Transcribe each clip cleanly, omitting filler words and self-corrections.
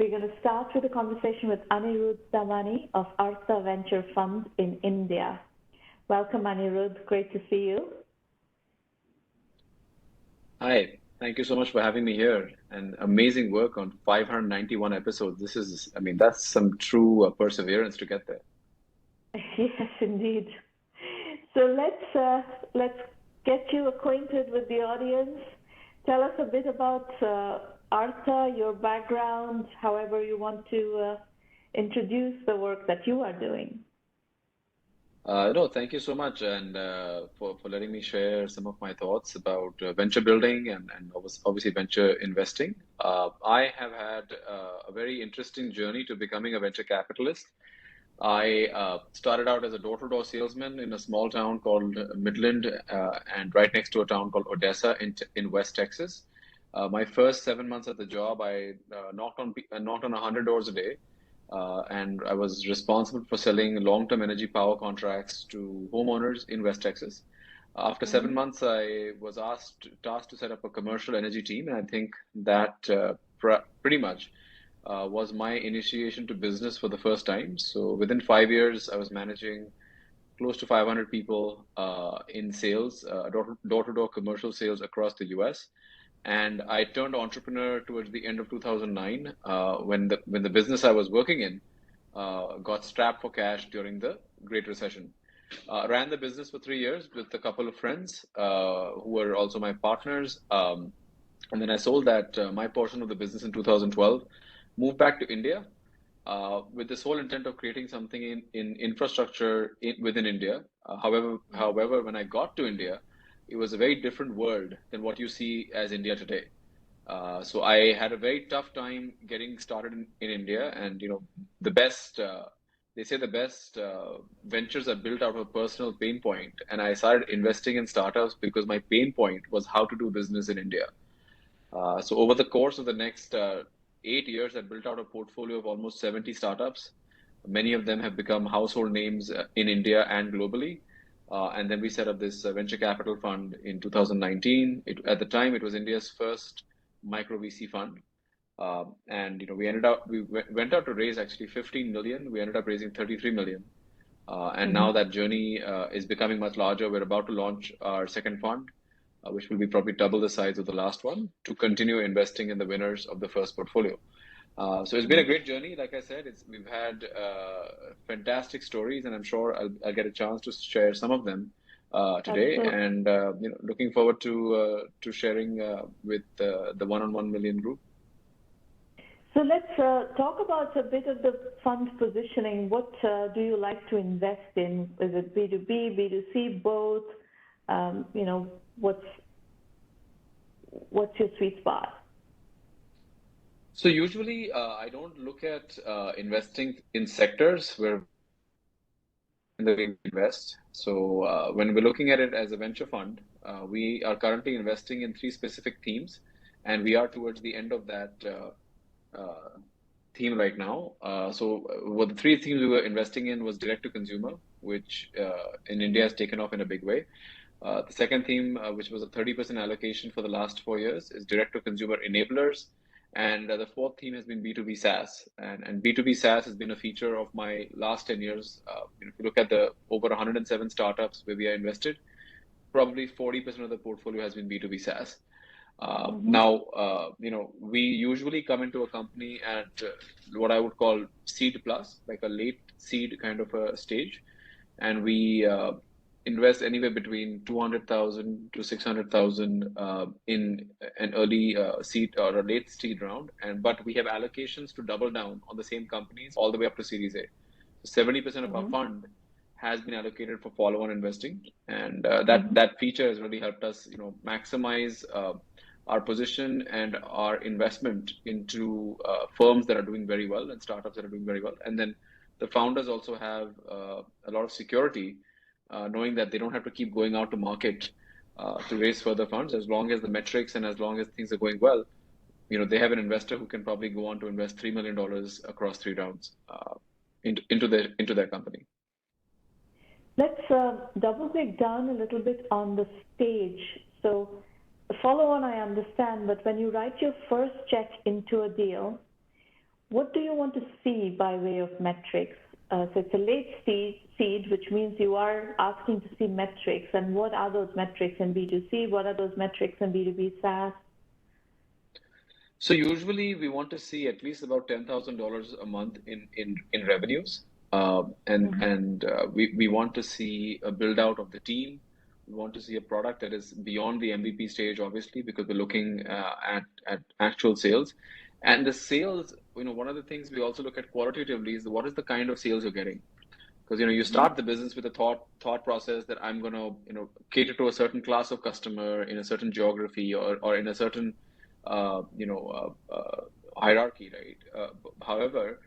We're going to start with a conversation with Anirudh Damani of Artha Venture Fund in India. Welcome, Anirudh. Great to see you. Hi, thank you so much for having me here. And amazing work on 591 episodes. That's some true perseverance to get there. Yes, indeed. So let's get you acquainted with the audience. Tell us a bit about Artha, your background, however you want to introduce the work that you are doing. No, thank you so much, and for letting me share some of my thoughts about venture building and obviously venture investing. I have had a very interesting journey to becoming a venture capitalist. I started out as a door-to-door salesman in a small town called Midland, and right next to a town called Odessa in West Texas. My first 7 months at the job, I knocked on 100 doors a day, and I was responsible for selling long-term energy power contracts to homeowners in West Texas. After 7 months, I was tasked to set up a commercial energy team, and I think that pretty much was my initiation to business for the first time. So within 5 years, I was managing close to 500 people in sales, door-to-door commercial sales across the US. And I turned entrepreneur towards the end of 2009 when the business I was working in got strapped for cash during the Great Recession. Ran the business for 3 years with a couple of friends who were also my partners. And then I sold that my portion of the business in 2012, moved back to India with the sole intent of creating something in infrastructure within India. However, when I got to India, it was a very different world than what you see as India today. So I had a very tough time getting started in India, and the best they say the best ventures are built out of a personal pain point, and I started investing in startups because my pain point was how to do business in India. So over the course of the next 8 years, I built out a portfolio of almost 70 startups. Many of them have become household names in India and globally. And then we set up this venture capital fund in 2019. At the time, it was India's first micro VC fund. And we went out to raise actually 15 million. We ended up raising 33 million. And now that journey is becoming much larger. We're about to launch our second fund, which will be probably double the size of the last one, to continue investing in the winners of the first portfolio. So it's been a great journey. Like I said, we've had fantastic stories, and I'm sure I'll get a chance to share some of them today. And looking forward to sharing with the 1-on-1 million group. So let's talk about a bit of the fund positioning. What do you like to invest in? Is it B2B, B2C, both? What's your sweet spot? So usually I don't look at investing in sectors where we invest. So when we're looking at it as a venture fund, we are currently investing in 3 specific themes, and we are towards the end of that theme right now. So what the 3 themes we were investing in was direct to consumer, which in India has taken off in a big way. The second theme, which was a 30% allocation for the last 4 years, is direct to consumer enablers. And the fourth theme has been B2B SaaS. And B2B SaaS has been a feature of my last 10 years. If you look at the over 107 startups where we are invested, probably 40% of the portfolio has been B2B SaaS. Now, we usually come into a company at what I would call seed plus, like a late seed kind of a stage. And we invest anywhere between 200,000 to 600,000 in an early seed or a late seed round, but we have allocations to double down on the same companies all the way up to Series A. So 70% of our fund has been allocated for follow-on investing, and that feature has really helped us, maximize our position and our investment into firms that are doing very well and startups that are doing very well. And then the founders also have a lot of security, knowing that they don't have to keep going out to market to raise further funds. As long as the metrics and as long as things are going well, they have an investor who can probably go on to invest $3 million across 3 rounds into their company. Let's double click down a little bit on the stage. So the follow on I understand, but when you write your first check into a deal, what do you want to see by way of metrics? So it's a late seed, which means you are asking to see metrics. And what are those metrics in B2C? What are those metrics in B2B SaaS? So usually we want to see at least about $10,000 a month in revenues, we want to see a build out of the team. We want to see a product that is beyond the MVP stage, obviously, because we're looking at actual sales. And the sales, one of the things we also look at qualitatively is what is the kind of sales you're getting. Because you start the business with a thought process that I'm going to cater to a certain class of customer in a certain geography or in a certain hierarchy, right? However,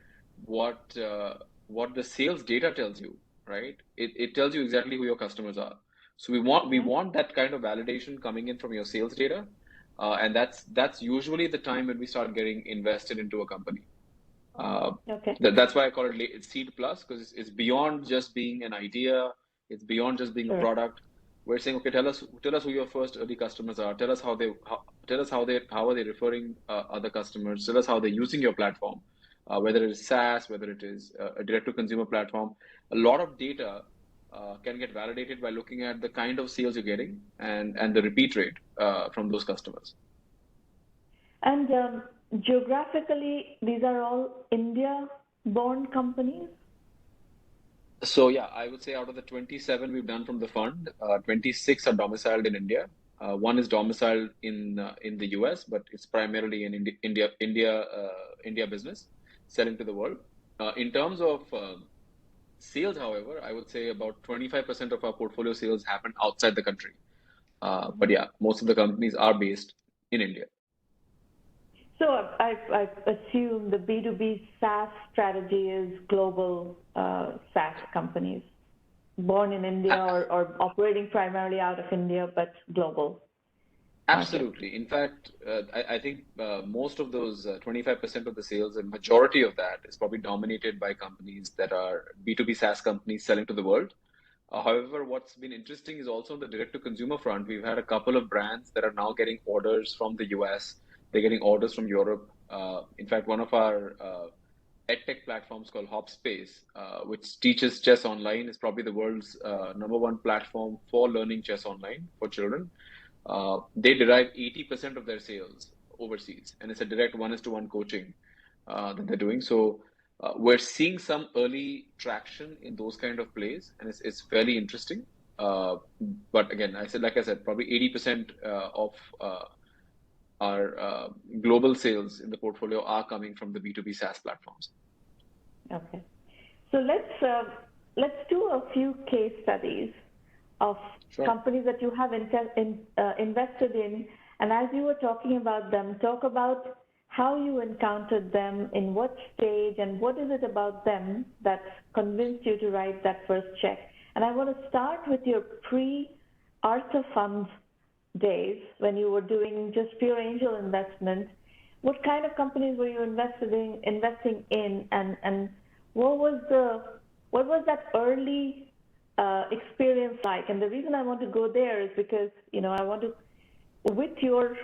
what the sales data tells you, right? It tells you exactly who your customers are. So we want that kind of validation coming in from your sales data, and that's usually the time when we start getting invested into a company. Okay. That's why I call it seed plus, because it's beyond just being an idea. It's beyond just being a product. We're saying, okay, tell us who your first early customers are. Tell us how are they referring other customers. Tell us how they're using your platform, whether it is SaaS, whether it is a direct to consumer platform. A lot of data can get validated by looking at the kind of sales you're getting and the repeat rate from those customers. And geographically, these are all India-born companies? So yeah, I would say out of the 27 we've done from the fund, 26 are domiciled in India. One is domiciled in the US, but it's primarily an India business selling to the world. In terms of sales, however, I would say about 25% of our portfolio sales happen outside the country. But yeah, most of the companies are based in India. So I assume the B2B SaaS strategy is global SaaS companies, born in India or operating primarily out of India, but global. Absolutely. In fact, I think most of those 25% of the sales, and majority of that is probably dominated by companies that are B2B SaaS companies selling to the world. However, what's been interesting is also on the direct to consumer front, we've had a couple of brands that are now getting orders from the US. They're getting orders from Europe. In fact, one of our edtech platforms called Hopspace, which teaches chess online, is probably the world's #1 platform for learning chess online for children. They derive 80% of their sales overseas, and it's a direct 1:1 coaching that they're doing. So we're seeing some early traction in those kind of plays, and it's fairly interesting. But again, like I said, probably 80% of our global sales in the portfolio are coming from the B2B SaaS platforms. Okay, so let's do a few case studies of companies that you have invested in, and as you were talking about them, talk about how you encountered them, in what stage, and what is it about them that convinced you to write that first check. And I want to start with your pre-Artha Fund days, when you were doing just pure angel investment. What kind of companies were you investing in, and what was that early experience like? And the reason I want to go there is because I want to, with your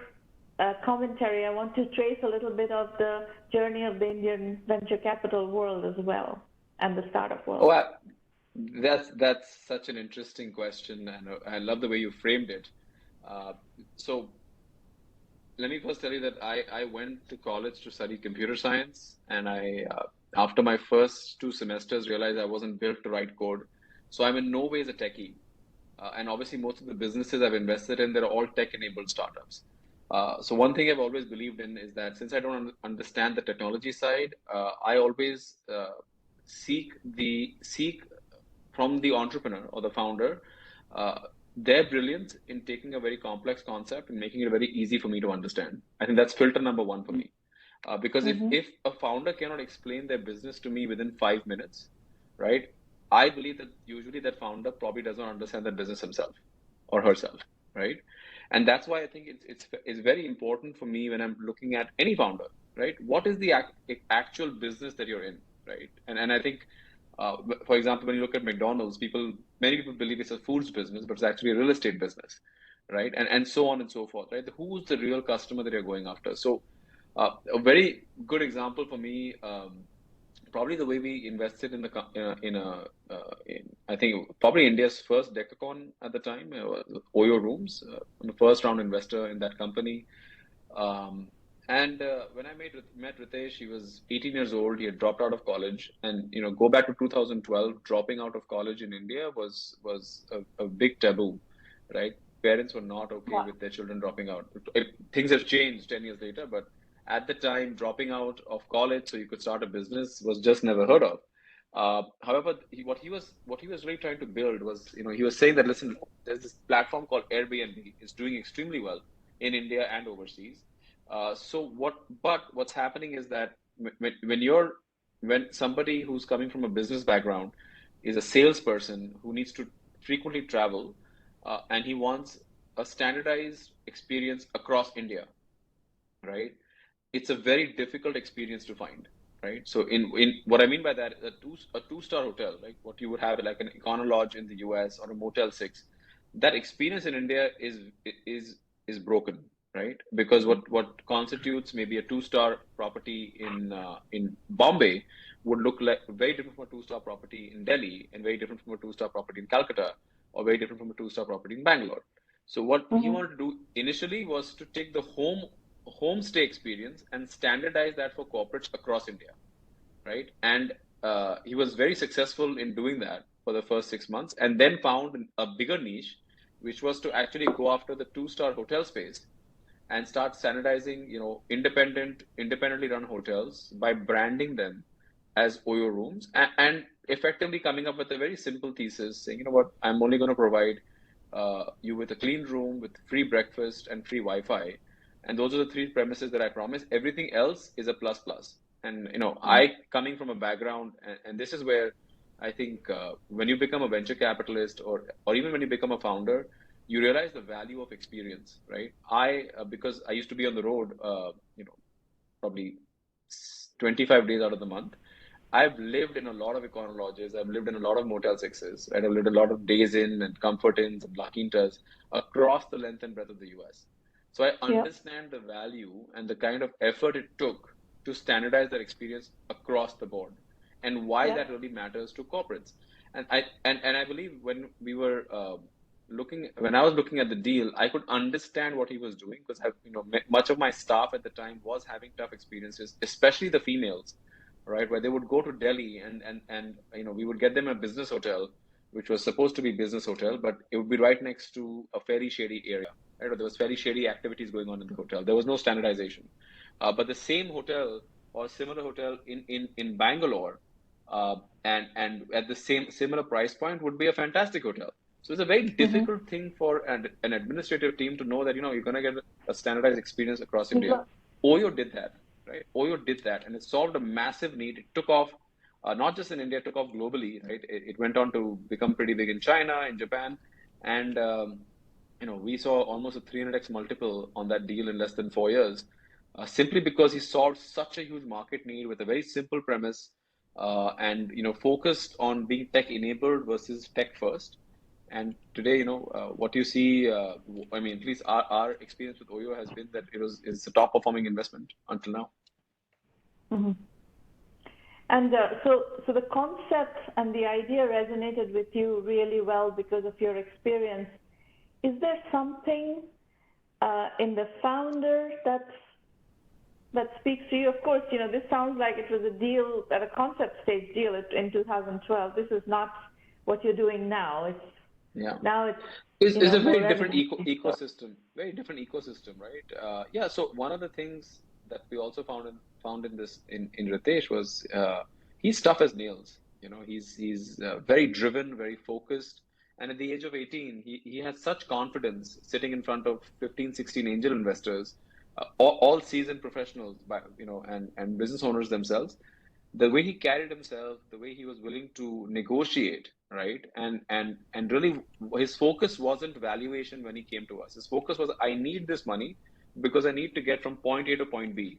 commentary, I want to trace a little bit of the journey of the Indian venture capital world as well, and the startup world. Oh, that's such an interesting question, and I love the way you framed it. So let me first tell you that I went to college to study computer science, and I after my first 2 semesters realized I wasn't built to write code. So I'm in no ways a techie. And obviously most of the businesses I've invested in, they're all tech-enabled startups. So one thing I've always believed in is that since I don't understand the technology side, I always seek from the entrepreneur or the founder their brilliance in taking a very complex concept and making it very easy for me to understand. I think that's filter number 1 for me. Because if a founder cannot explain their business to me within 5 minutes, right, I believe that usually that founder probably doesn't understand that business himself or herself, right? And that's why I think it's very important for me when I'm looking at any founder, right? What is the actual business that you're in, right? And I think, for example, when you look at McDonald's, many people believe it's a foods business, but it's actually a real estate business, right? And so on and so forth, right? Who's the real customer that you're going after? So A very good example for me, probably the way we invested in I think probably India's first decathlon at the time, Oyo Rooms. I'm a first round investor in that company. Um, and when I met Ritesh, he was 18 years old. He had dropped out of college, and go back to 2012, dropping out of college in India was a big taboo, right? Parents were not okay Yeah. with their children dropping out. Things have changed 10 years later, but at the time, dropping out of college so you could start a business was just never heard of. However, what he was really trying to build was, he was saying that, listen, there's this platform called Airbnb. It's doing extremely well in India and overseas. But what's happening is that when somebody who's coming from a business background is a salesperson who needs to frequently travel, and he wants a standardized experience across India, right? It's a very difficult experience to find, right? So in what I mean by that, a two-star hotel, like what you would have like an Econo Lodge in the US or a Motel 6, that experience in India is is broken, right? Because what constitutes maybe a two-star property in Bombay would look like very different from a two-star property in Delhi, and very different from a two-star property in Calcutta, or very different from a two-star property in Bangalore. So what he Mm-hmm. wanted to do initially was to take the homestay experience and standardize that for corporates across India, right? And he was very successful in doing that for the first 6 months, and then found a bigger niche, which was to actually go after the two-star hotel space and start standardizing, independently run hotels by branding them as Oyo rooms, and effectively coming up with a very simple thesis saying, you know what, I'm only going to provide you with a clean room with free breakfast and free Wi-Fi, and those are the three premises that I promise. Everything else is a plus plus. And I, coming from a background, and this is where I think when you become a venture capitalist, or even when you become a founder, you realize the value of experience, right? Because I used to be on the road, probably 25 days out of the month. I've lived in a lot of econo lodges. I've lived in a lot of Motel 6s, right? I've lived a lot of days in and comfort inns and La Quintas across the length and breadth of the US. So I Yeah. understand the value and the kind of effort it took to standardize that experience across the board, and why Yeah. that really matters to corporates. And I believe when I was looking at the deal, I could understand what he was doing, because much of my staff at the time was having tough experiences, especially the females, right? Where they would go to Delhi, and we would get them a business hotel, which was supposed to be business hotel, but it would be right next to a very shady area. Right? There was very shady activities going on in the hotel. There was no standardization. But the same hotel or similar hotel in Bangalore, and at the same similar price point, would be a fantastic hotel. So it's a very Mm-hmm. difficult thing for an administrative team to know that you're going to get a standardized experience across India. Exactly. Oyo did that, right? Oyo did that, and it solved a massive need. It took off, not just in India, it took off globally, right? It went on to become pretty big in China, in Japan, and we saw almost a 300x multiple on that deal in less than 4 years, simply because he solved such a huge market need with a very simple premise, and focused on being tech enabled versus tech first. And today, what you see, I mean, at least our experience with Oyo has been that it's a top performing investment until now. Mm-hmm. And so the concept and the idea resonated with you really well because of your experience. Is there something in the founder that speaks to you? Of course, this sounds like it was a deal, at a concept stage deal in 2012. This is not what you're doing now. Yeah. Now it's It's a more very different revenue. ecosystem, very different ecosystem, right? Yeah. So one of the things that we also found in this in Ritesh was, he's tough as nails. He's very driven, very focused, and at the age of 18, he has such confidence sitting in front of 15, 16 angel investors, all seasoned professionals, and business owners themselves. The way he carried himself, the way he was willing to negotiate, right? And really, his focus wasn't valuation when he came to us. His focus was, I need this money because I need to get from point A to point B.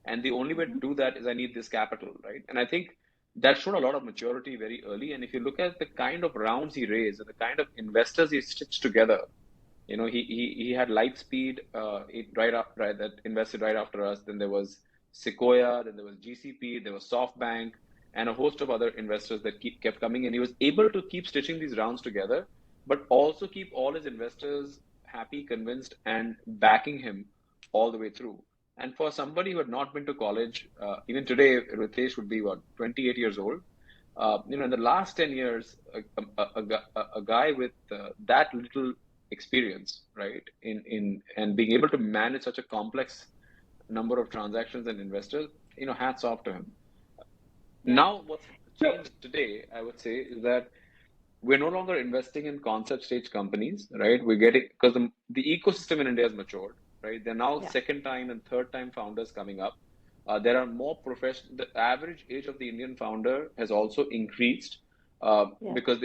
And the only way to do that is I need this capital, right? And I think that showed a lot of maturity very early. And if you look at the kind of rounds he raised and the kind of investors he stitched together, He had Lightspeed, that invested right after us. Then there was Sequoia, then there was GCP, there was SoftBank, and a host of other investors that kept coming in. He was able to keep stitching these rounds together, but also keep all his investors happy, convinced, and backing him all the way through. And for somebody who had not been to college, even today, Ritesh would be what, 28 years old. In the last 10 years, a guy with that little experience, right, in and being able to manage such a complex number of transactions and investors, hats off to him. Yeah. Now, what's changed today, I would say, is that we're no longer investing in concept stage companies, right? We're getting, because the ecosystem in India has matured, right? There are now Yeah. second time and third time founders coming up. There are more professional. The average age of the Indian founder has also increased Yeah. because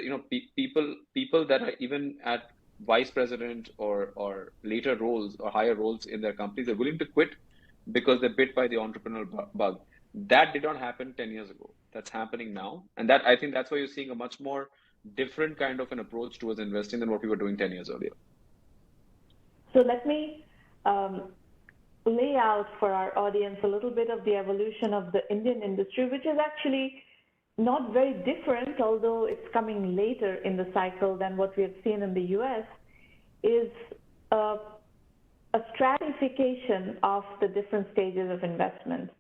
people that are even at vice president or later roles or higher roles in their companies are willing to quit because they're bit by the entrepreneurial bug. That did not happen 10 years ago. That's happening now, and that I think that's why you're seeing a much more different kind of an approach towards investing than what we were doing 10 years earlier. So let me lay out for our audience a little bit of the evolution of the Indian industry, which is actually not very different, although it's coming later in the cycle than what we have seen in the US, is a stratification of the different stages of investment.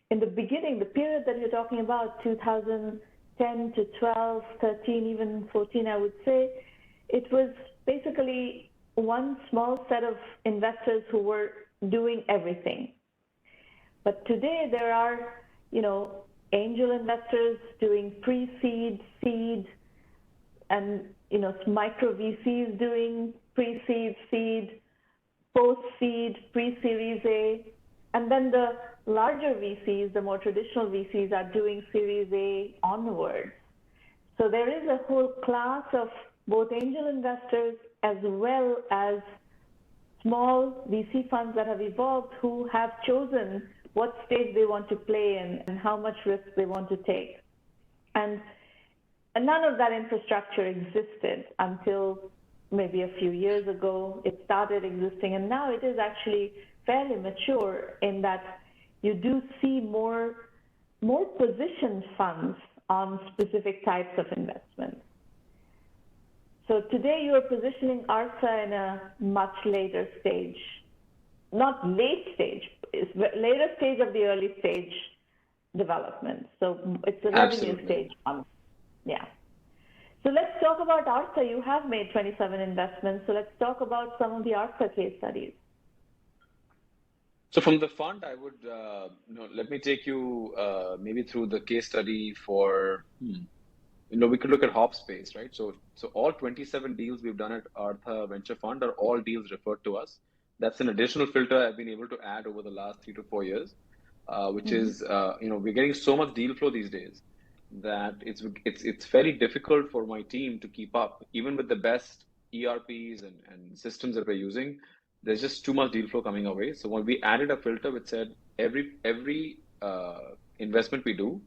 In the beginning, the period that you're talking about, 2010 to 12, 13, even 14, I would say, it was basically one small set of investors who were doing everything. But today there are, angel investors doing pre-seed, seed, and, micro VCs doing pre-seed, seed, post-seed, pre-series A, and then the larger VCs, the more traditional VCs, are doing Series A onwards. So there is a whole class of both angel investors as well as small VC funds that have evolved who have chosen what stage they want to play in and how much risk they want to take. And none of that infrastructure existed until maybe a few years ago. It started existing, and now it is actually fairly mature in that you do see more positioned funds on specific types of investments. So today you are positioning Artha in a much later stage, not late stage, it's later stage of the early stage development. So it's the revenue stage. Yeah. So let's talk about Artha. You have made 27 investments. So let's talk about some of the Artha case studies. So from the fund, I would, let me take you maybe through the case study for, we could look at HopSpace, right? So all 27 deals we've done at Artha Venture Fund are all deals referred to us. That's an additional filter I've been able to add over the last 3 to 4 years, which is, we're getting so much deal flow these days that it's very difficult for my team to keep up, even with the best ERPs and systems that we're using. There's just too much deal flow coming our way. So when we added a filter which said every investment we do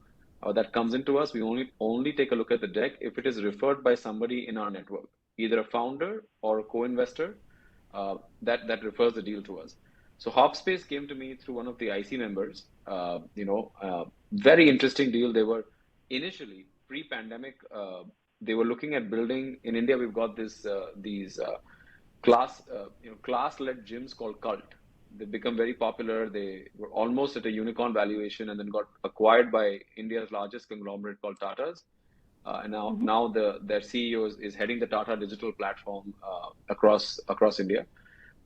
that comes into us, we only take a look at the deck if it is referred by somebody in our network, either a founder or a co-investor that refers the deal to us. So HopSpace came to me through one of the IC members. Very interesting deal. They were initially pre-pandemic. They were looking at building in India. We've got these class-led gyms called Cult. They've become very popular. They were almost at a unicorn valuation and then got acquired by India's largest conglomerate called Tata's. And now their CEO is heading the Tata digital platform across India.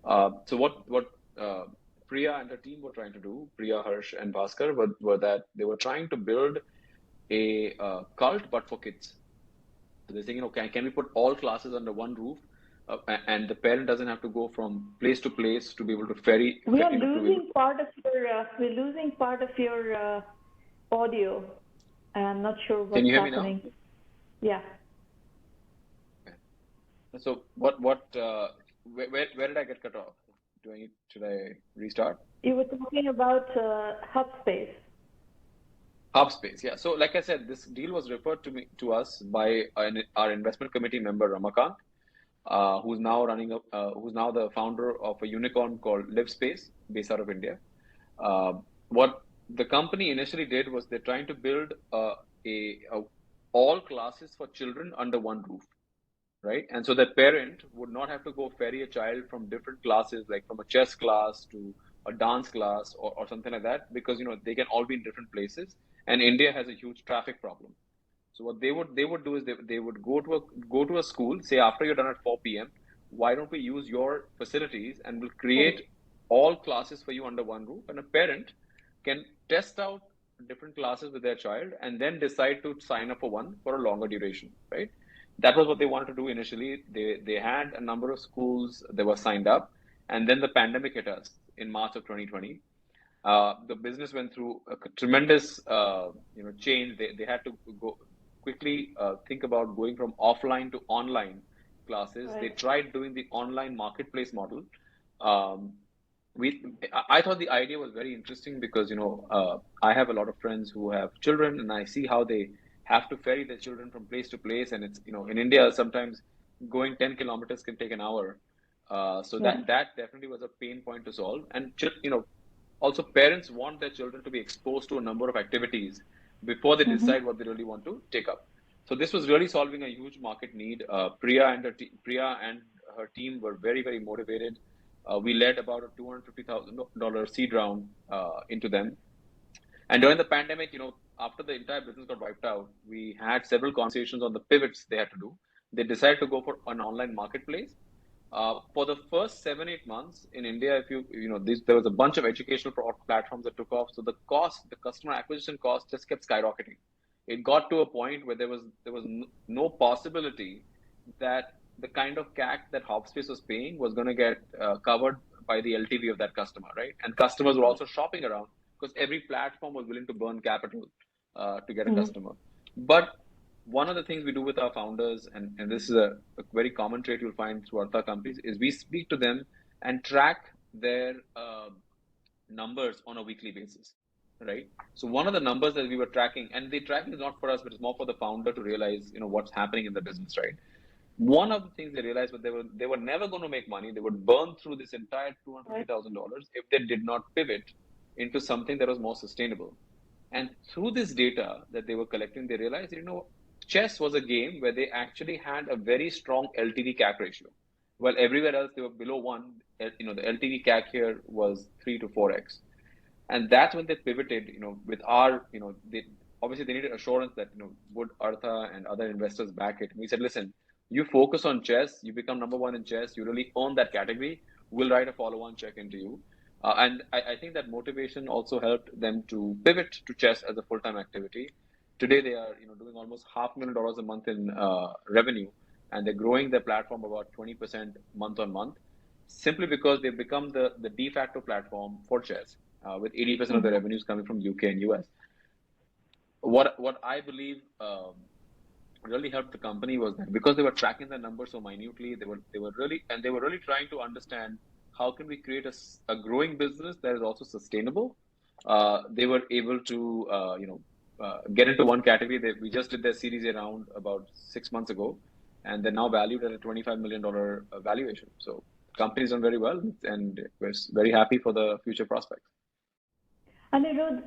So what Priya and her team were trying to do, Priya, Harsh, and Bhaskar, were that they were trying to build a cult but for kids. So they're saying, can we put all classes under one roof? And the parent doesn't have to go from place to place to be able to ferry. We're losing part of your audio. I'm not sure what's happening. Can you hear me now? Yeah. Okay. So where did I get cut off? Should I restart? You were talking about HubSpace. HubSpace, yeah. So like I said, this deal was referred to us by our investment committee member Ramakant. who's now who's now the founder of a unicorn called LiveSpace, based out of India. What the company initially did was they're trying to build a all classes for children under one roof, right? And so the parent would not have to go ferry a child from different classes, like from a chess class to a dance class or something like that, because they can all be in different places. And India has a huge traffic problem. So what they would do is they would go to a school, say after you're done at 4 p.m., why don't we use your facilities and we'll create Right. all classes for you under one roof, and a parent can test out different classes with their child and then decide to sign up for one for a longer duration, right? That was what they wanted to do initially. They had a number of schools that were signed up, and then the pandemic hit us in March of 2020. The business went through a tremendous change. They had to go quickly think about going from offline to online classes. They Right. tried doing the online marketplace model. Um, we I thought the idea was very interesting because I have a lot of friends who have children, and I see how they have to ferry their children from place to place, and it's in India sometimes going 10 kilometers can take an hour. So Yeah. that definitely was a pain point to solve. And also, parents want their children to be exposed to a number of activities before they Mm-hmm. decide what they really want to take up. So this was really solving a huge market need. Priya and her team were very, very motivated. We led about a $250,000 seed round into them. And during the pandemic, after the entire business got wiped out, we had several conversations on the pivots they had to do. They decided to go for an online marketplace. For the first 7-8 months in India, if there was a bunch of educational platforms that took off. So the customer acquisition cost just kept skyrocketing. It got to a point where there was no possibility that the kind of CAC that Hopspace was paying was going to get covered by the LTV of that customer, right? And customers were also shopping around because every platform was willing to burn capital to get a Mm-hmm. customer. But one of the things we do with our founders, and this is a very common trait you'll find through Artha companies, is we speak to them and track their numbers on a weekly basis, right? So one of the numbers that we were tracking, and the tracking is not for us, but it's more for the founder to realize, what's happening in the business, right? One of the things they realized was they were never going to make money. They would burn through this entire Right. $250,000 if they did not pivot into something that was more sustainable. And through this data that they were collecting, they realized, chess was a game where they actually had a very strong LTV CAC ratio. While everywhere else they were below one, the LTV CAC here was 3 to 4x. And that's when they pivoted, with they obviously they needed assurance that, would Artha and other investors back it. And we said, listen, you focus on chess, you become number one in chess, you really own that category, we'll write a follow-on check into you. And I think that motivation also helped them to pivot to chess as a full-time activity. Today they are, doing almost $500,000 a month in revenue, and they're growing their platform about 20% month on month, simply because they've become the de facto platform for chess, with 80% of the Mm-hmm. revenues coming from UK and US. What I believe really helped the company was that because they were tracking the numbers so minutely, they were really trying to understand how can we create a growing business that is also sustainable. They were able to get into one category. We just did their Series A round about 6 months ago, and they're now valued at a $25 million valuation. So the company's done very well, and we're very happy for the future prospects. Anirudh,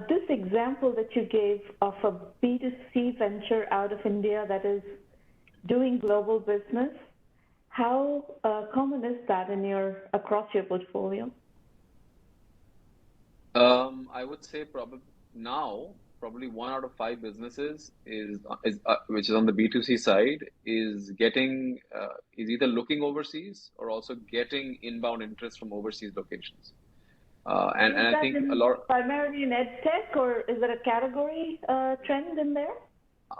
this example that you gave of a B2C venture out of India that is doing global business, how common is that across your portfolio? I would say probably 1 out of 5 businesses which is on the B2C side, is either looking overseas or also getting inbound interest from overseas locations. And And is I that think a lot. primarily in ed tech, or is there a category trend in there?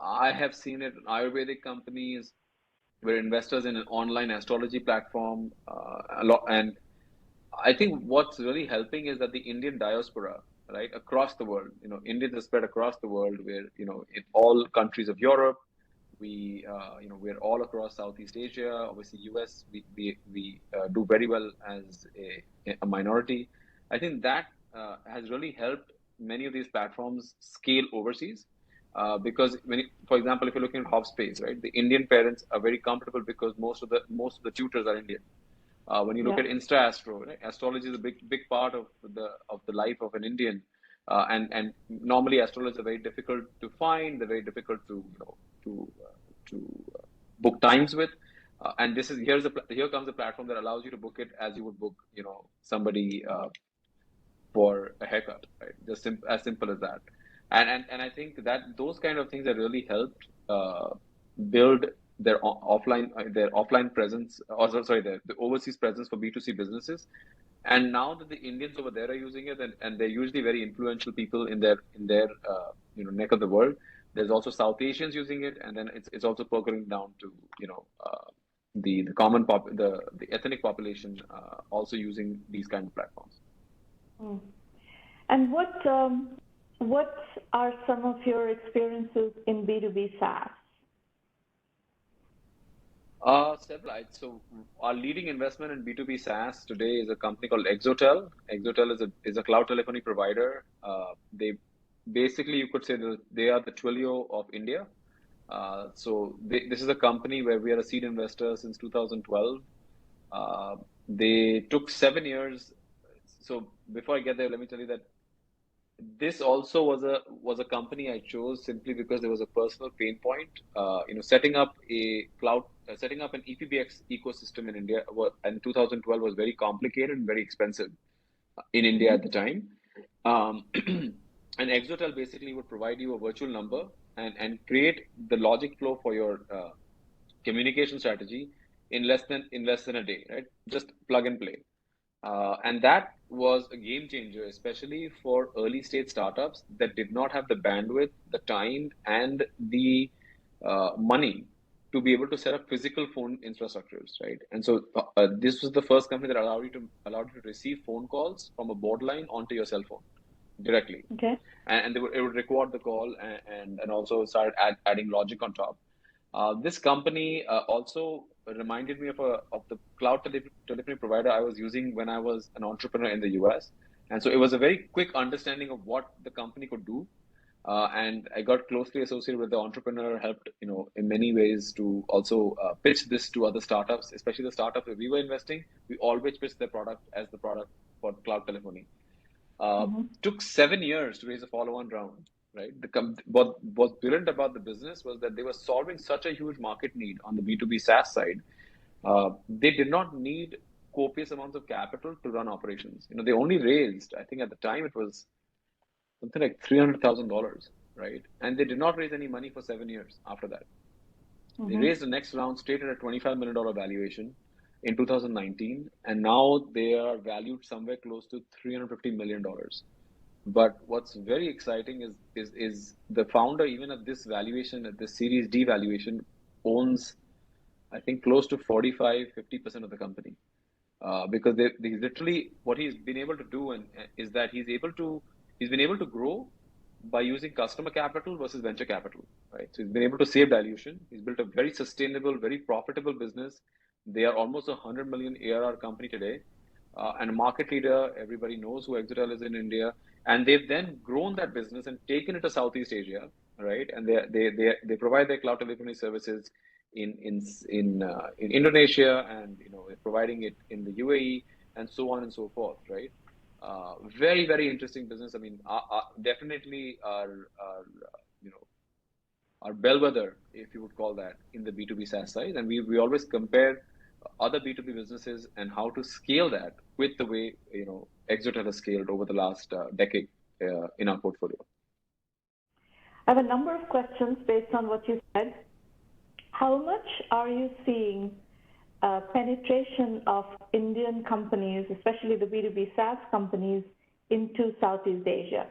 I have seen it in Ayurvedic companies. We're investors in an online astrology platform, a lot. And I think what's really helping is that the Indian diaspora, right, across the world, Indians are spread across the world. We're, in all countries of Europe. We're all across Southeast Asia. Obviously, US, we do very well as a minority. I think that has really helped many of these platforms scale overseas. because for example, if you're looking at Hofspace, right, the Indian parents are very comfortable because most of the tutors are Indian. When you look Yeah. at InstaAstro, right, astrology is a big part of the life of an Indian, and normally astrologers are very difficult to find. They're very difficult to to book times with, and here comes a platform that allows you to book it as you would book somebody for a haircut, right? Just as simple as that. And I think that those kind of things have really helped build their offline presence, or sorry, the overseas presence for B2C businesses. And now that the Indians over there are using it, and they're usually very influential people in their neck of the world. There's also South Asians using it, and then it's also percolating down to the common the ethnic population also using these kind of platforms. Mm. And what are some of your experiences in B2B SaaS? Several. So our leading investment in B2B SaaS today is a company called Exotel. Exotel is a cloud telephony provider. They basically, you could say that they are the Twilio of India. This is a company where we are a seed investor since 2012. They took 7 years. So before I get there, let me tell you that this also was a company I chose simply because there was a personal pain point. Setting up an EPBX ecosystem in India in 2012 was very complicated and very expensive in India at the time. And Exotel basically would provide you a virtual number and create the logic flow for your communication strategy in less than a day, right? Just plug and play. And that was a game changer, especially for early stage startups that did not have the bandwidth, the time, and the money to be able to set up physical phone infrastructures, right? And so this was the first company that allowed you to receive phone calls from a board line onto your cell phone directly, Okay. and it would record the call and also start adding logic on top. This company also reminded me of the cloud telephony provider I was using when I was an entrepreneur in the US. And so it was a very quick understanding of what the company could do. And I got closely associated with the entrepreneur, helped, in many ways to also pitch this to other startups, especially the startups that we were investing. We always pitched their product as the product for cloud telephony. Took 7 years to raise a follow-on round, right? What was brilliant about the business was that they were solving such a huge market need on the B2B SaaS side. They did not need copious amounts of capital to run operations. They only raised, I think at the time it was something like $300,000, right? And they did not raise any money for 7 years after that. They raised the next round straight at a $25 million valuation in 2019, and now they are valued somewhere close to $350 million. But what's very exciting is the founder, even at this valuation, at this Series D valuation, owns, I think, close to 45-50% of the company. Because they literally, what he's been able to do is that he's been able to grow by using customer capital versus venture capital, right? So he's been able to save dilution. He's built a very sustainable, very profitable business. They are almost a 100 million ARR company today, and a market leader. Everybody knows who Exotel is in India, and they've then grown that business and taken it to Southeast Asia, right? And they provide their cloud telephony services in Indonesia, and they're providing it in the UAE, and so on and so forth, right? Very, very interesting business. I mean, definitely our bellwether, if you would call that, in the B2B SaaS side. And we always compare other B2B businesses and how to scale that with the way, Exotel has scaled over the last decade in our portfolio. I have a number of questions based on what you said. How much are you seeing penetration of Indian companies, especially the B2B SaaS companies, into Southeast Asia?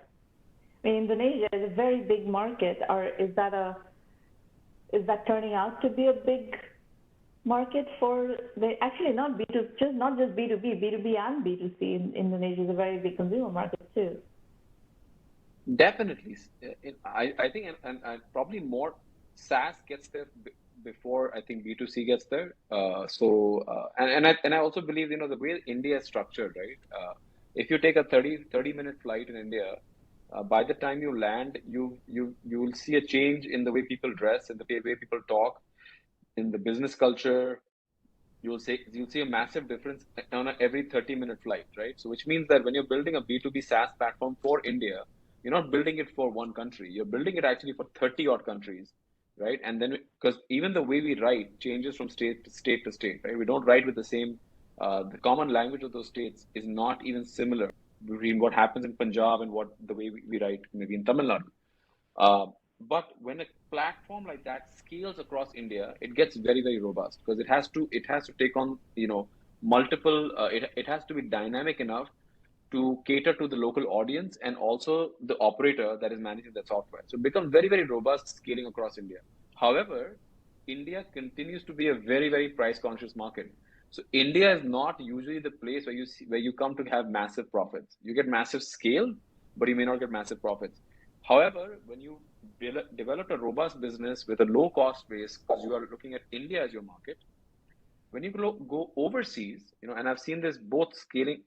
I mean, Indonesia is a very big market. Is that turning out to be a big market for actually not just B2B, B2B and B2C in Indonesia is a very big consumer market too. Definitely. I think, and probably more SaaS gets there before I think B2C gets there. And I also believe, the way India is structured, right? If you take a 30-minute flight in India, By the time you land, you will see a change in the way people dress, in the way people talk, in the business culture. You'll see a massive difference on a every 30-minute flight, right? So which means that when you're building a B2B SaaS platform for India, you're not building it for one country. You're building it actually for 30 odd countries, right? And then because even the way we write changes from state to state to state, right? We don't write with the same the common language of those states is not even similar between what happens in Punjab and what the way we write maybe in Tamil Nadu. Uh, but when a platform like that scales across India, it gets very, very robust because it has to take on, multiple, it has to be dynamic enough to cater to the local audience and also the operator that is managing the software. So it becomes very, very robust scaling across India. However, India continues to be a very, very price conscious market. So India is not usually the place where you come to have massive profits. You get massive scale, but you may not get massive profits. However, when you develop a robust business with a low cost base, because you are looking at India as your market, when you go overseas, and I've seen this both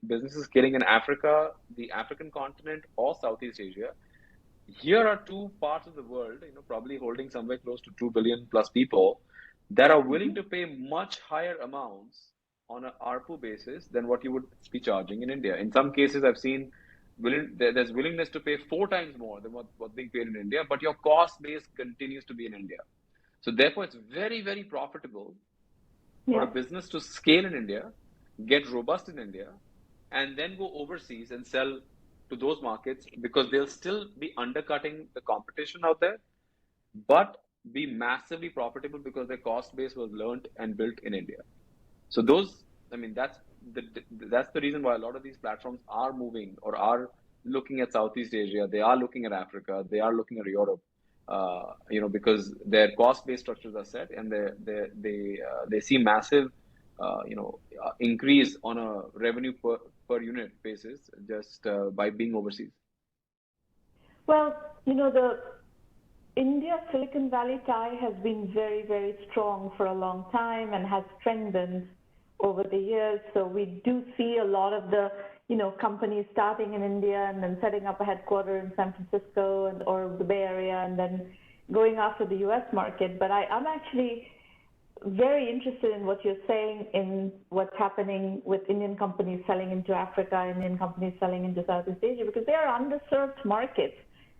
businesses scaling in Africa, the African continent, or Southeast Asia. Here are two parts of the world, probably holding somewhere close to 2 billion plus people that are willing to pay much higher amounts on an ARPU basis than what you would be charging in India. In some cases, I've seen there's willingness to pay 4 times more than what's being paid in India, but your cost base continues to be in India. So therefore, it's very, very profitable for a business to scale in India, get robust in India, and then go overseas and sell to those markets because they'll still be undercutting the competition out there, but be massively profitable because their cost base was learned and built in India. So that's the reason why a lot of these platforms are moving or are looking at Southeast Asia. They are looking at Africa. They are looking at Europe. Because their cost-based structures are set, and they see massive, increase on a revenue per unit basis just by being overseas. Well, the India Silicon Valley tie has been very, very strong for a long time and has strengthened over the years. So we do see a lot of the, companies starting in India and then setting up a headquarters in San Francisco or the Bay Area and then going after the US market. But I'm actually very interested in what you're saying in what's happening with Indian companies selling into Africa, Indian companies selling into Southeast Asia, because they are underserved markets.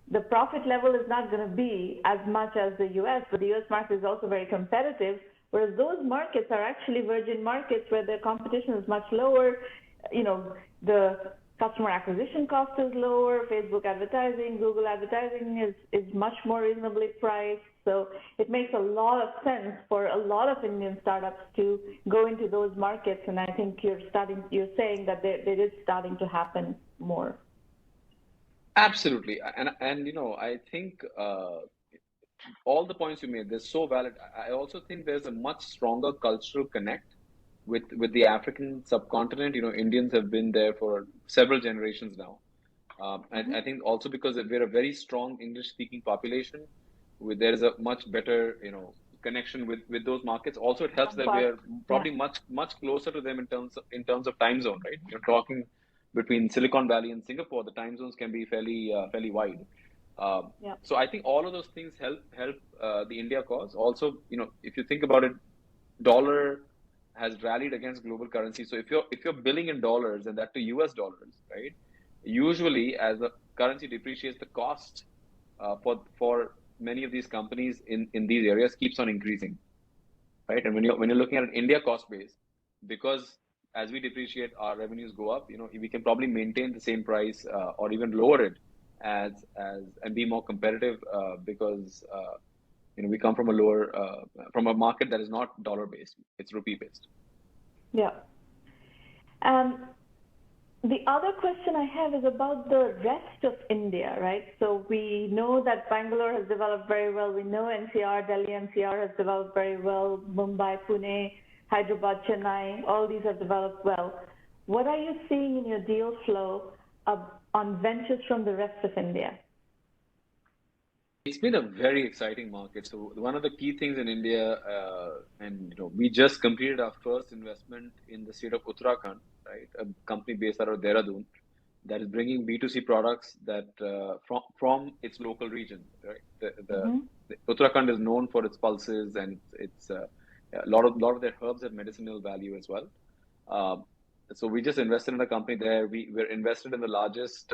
The profit level is not going to be as much as the US, but the US market is also very competitive, whereas those markets are actually virgin markets where the competition is much lower. The customer acquisition cost is lower, Facebook advertising, Google advertising is much more reasonably priced. So it makes a lot of sense for a lot of Indian startups to go into those markets. And I think you're saying that it is starting to happen more. Absolutely. And I think all the points you made, they're so valid. I also think there's a much stronger cultural connect with the African subcontinent. Indians have been there for several generations now. And I think also because we're a very strong English-speaking population, there is a much better, connection with those markets. Also, it helps that we're probably much closer to them in terms of time zone, right? You're talking between Silicon Valley and Singapore, the time zones can be fairly wide. So I think all of those things help the India cause. Also, if you think about it, dollar has rallied against global currency. So if you're billing in dollars and that to US dollars, right? Usually, as the currency depreciates, the cost for many of these companies in these areas keeps on increasing, right? And when you're looking at an India cost base, because as we depreciate, our revenues go up. We can probably maintain the same price or even lower it and be more competitive because we come from from a market that is not dollar based; it's rupee based. Yeah. The other question I have is about the rest of India, right? So we know that Bangalore has developed very well. We know NCR, Delhi NCR has developed very well. Mumbai, Pune, Hyderabad, Chennai, all these have developed well. What are you seeing in your deal flow on ventures from the rest of India? It's been a very exciting market. So one of the key things in India, and we just completed our first investment in the state of Uttarakhand, right? A company based out of Dehradun. that is bringing B2C products that from its local region, right? The Uttarakhand is known for its pulses, and it's a lot of their herbs have medicinal value as well. So we just invested in a company there. We're invested in the largest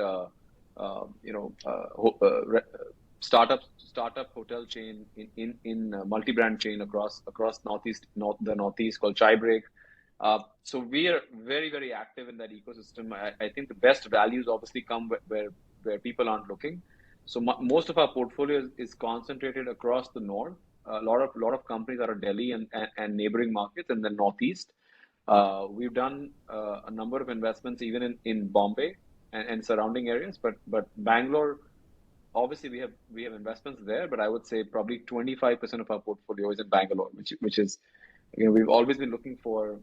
startup hotel chain in multi-brand chain across the Northeast called Chai Break. So we are very, very active in that ecosystem. I think the best values obviously come where people aren't looking. So most of our portfolio is concentrated across the north. A lot of companies are in Delhi and neighboring markets, and the Northeast. We've done a number of investments even in Bombay and surrounding areas, but Bangalore, obviously we have investments there, but I would say probably 25% of our portfolio is in Bangalore, which is, we've always been looking for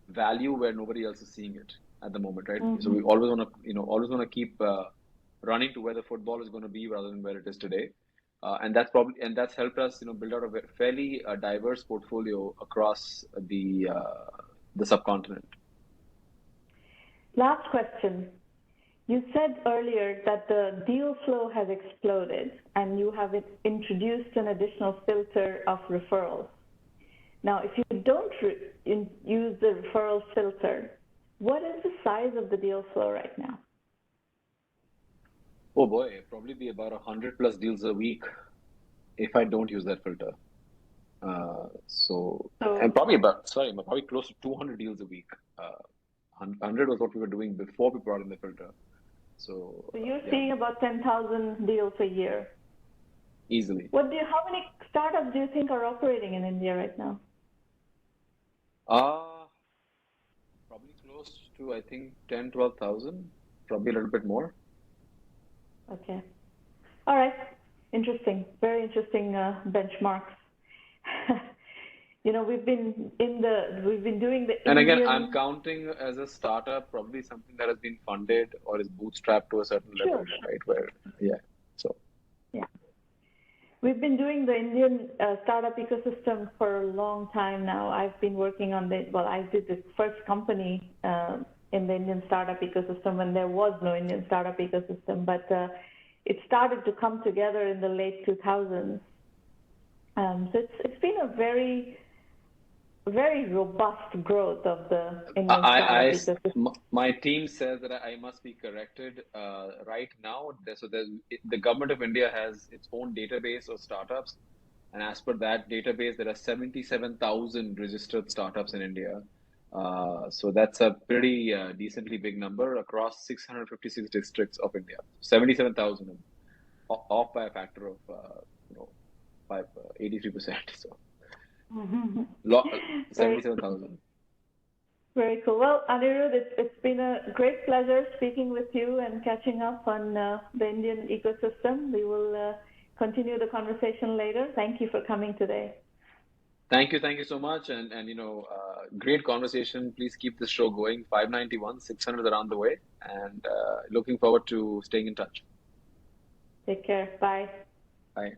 value where nobody else is seeing it at the moment, right? So we always want to keep running to where the football is going to be rather than where it is today. And that's helped us, build out a fairly diverse portfolio across the subcontinent. Last question. You said earlier that the deal flow has exploded and you have introduced an additional filter of referrals. Now, if you don't use the referral filter, what is the size of the deal flow right now? Oh boy, it'd probably be about 100 plus deals a week if I don't use that filter. And probably close to 200 deals a week. 100 was what we were doing before we brought in the filter. So you're seeing about 10,000 deals a year. Easily. How many startups do you think are operating in India right now? Probably close to, I think, 10, 12,000, probably a little bit more. Okay. All right. Interesting. Very interesting benchmarks. We've been doing the And again, I'm counting as a startup probably something that has been funded or is bootstrapped to a certain level, right? We've been doing the Indian startup ecosystem for a long time now. I've been working on I did the first company in the Indian startup ecosystem when there was no Indian startup ecosystem, but it started to come together in the late 2000s. So it's been a very, very robust growth of the Indian startup ecosystem. My team says that I must be corrected right now. The government of India has its own database of startups, and as per that database, there are 77,000 registered startups in India. So that's a pretty decently big number across 656 districts of India. 77,000, off by a factor of 83%. So 77,000. Very cool. Well, Anirudh, it's been a great pleasure speaking with you and catching up on the Indian ecosystem. We will continue the conversation later. Thank you for coming today. Thank you so much, and great conversation. Please keep this show going. 591, 600 around the way, and looking forward to staying in touch. Take care. Bye. Bye.